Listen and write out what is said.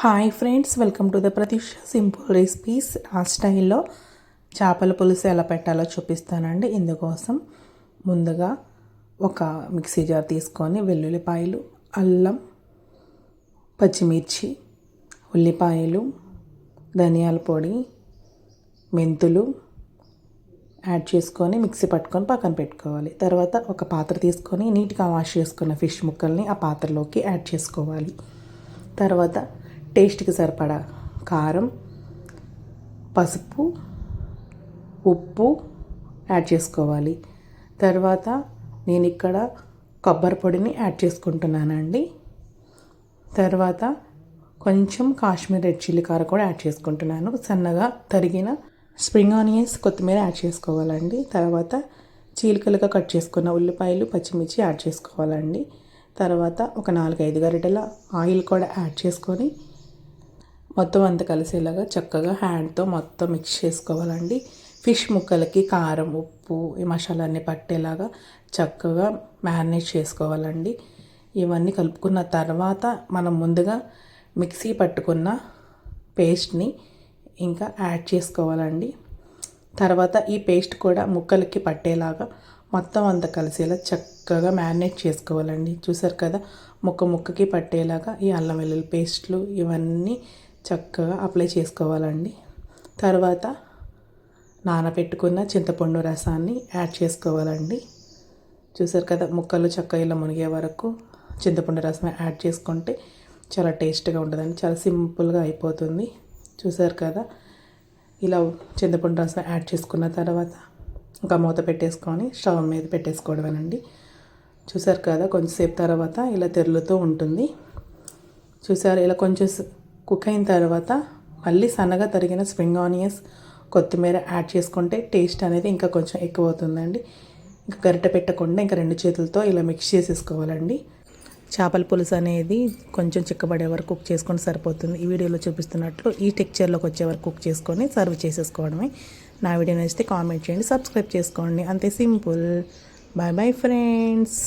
Hi friends, welcome to the Prateesh simple recipes. ఆ స్టైల్లో చేపల పులుసు ఎలా పెట్టాలో చూపిస్తానండి. ఇందుకోసం ముందుగా ఒక మిక్సీ జార్ తీసుకొని వెల్లుల్లిపాయలు, అల్లం, పచ్చిమిర్చి, ఉల్లిపాయలు, ధనియాల పొడి, మెంతులు యాడ్ చేసుకొని మిక్సీ పట్టుకొని పక్కన పెట్టుకోవాలి. తర్వాత ఒక పాత్ర తీసుకొని నీట్గా వాష్ చేసుకున్న ఫిష్ ముక్కల్ని ఆ పాత్రలోకి యాడ్ చేసుకోవాలి. తర్వాత టేస్ట్కి సరిపడా కారం, పసుపు, ఉప్పు యాడ్ చేసుకోవాలి. తర్వాత నేను ఇక్కడ కొబ్బరి పొడిని యాడ్ చేసుకుంటున్నానండి. తర్వాత కొంచెం కాశ్మీర్ రెడ్ చిల్లీ కారం కూడా యాడ్ చేసుకుంటున్నాను. సన్నగా తరిగిన స్ప్రింగ్ ఆనియన్స్, కొత్తిమీర యాడ్ చేసుకోవాలండి. తర్వాత చీలికలుగా కట్ చేసుకున్న ఉల్లిపాయలు, పచ్చిమిర్చి యాడ్ చేసుకోవాలండి. తర్వాత ఒక 4-5 గరిటెల ఆయిల్ కూడా యాడ్ చేసుకొని మొత్తం అంతా కలిసేలాగా చక్కగా హ్యాండ్తో మొత్తం మిక్స్ చేసుకోవాలండి. ఫిష్ ముక్కలకి కారం, ఉప్పు, ఈ మసాలాన్ని పట్టేలాగా చక్కగా మ్యారినేట్ చేసుకోవాలండి. ఇవన్నీ కలుపుకున్న తర్వాత మనం ముందుగా మిక్సీ పట్టుకున్న పేస్ట్ని ఇంకా యాడ్ చేసుకోవాలండి. తర్వాత ఈ పేస్ట్ కూడా ముక్కలకి పట్టేలాగా మొత్తం అంతా కలిసేలా చక్కగా మ్యారినేట్ చేసుకోవాలండి. చూసారు కదా, ముక్కకి పట్టేలాగా ఈ అల్లం వెల్లుల్లి పేస్ట్లు ఇవన్నీ చక్కగా అప్లై చేసుకోవాలండి. తర్వాత నానబెట్టుకున్న చింతపండు రసాన్ని యాడ్ చేసుకోవాలండి. చూసారు కదా, ముక్కలు చక్కగా ఇలా మునిగే వరకు చింతపండు రసం యాడ్ చేసుకుంటే చాలా టేస్ట్గా ఉంటుందండి. చాలా సింపుల్గా అయిపోతుంది. చూసారు కదా, ఇలా చింతపండు రసం యాడ్ చేసుకున్న తర్వాత ఇంకా మూత పెట్టేసుకొని స్టవ్ మీద పెట్టేసుకోవడమేనండి. చూసారు కదా, కొంచెంసేపు తర్వాత ఇలా తెరులుతూ ఉంటుంది. చూసారు, ఇలా కొంచెం కుక్ అయిన తర్వాత మళ్ళీ సన్నగా తరిగిన స్ప్రింగ్ ఆనియన్స్, కొత్తిమీర యాడ్ చేసుకుంటే టేస్ట్ అనేది ఇంకా కొంచెం ఎక్కువ అవుతుందండి. ఇంకా గరిటె పెట్టకుండా ఇంకా 2 చేతులతో ఇలా మిక్స్ చేసేసుకోవాలండి. చేపల పులుసు అనేది కొంచెం చిక్కబడే వరకు కుక్ చేసుకొని సరిపోతుంది. ఈ వీడియోలో చూపిస్తున్నట్లు ఈ టెక్చర్లోకి వచ్చే వరకు కుక్ చేసుకొని సర్వ్ చేసేసుకోవడమే. నా వీడియో నచ్చితే కామెంట్ చేయండి, సబ్స్క్రైబ్ చేసుకోండి. అంతే సింపుల్. Bye bye friends.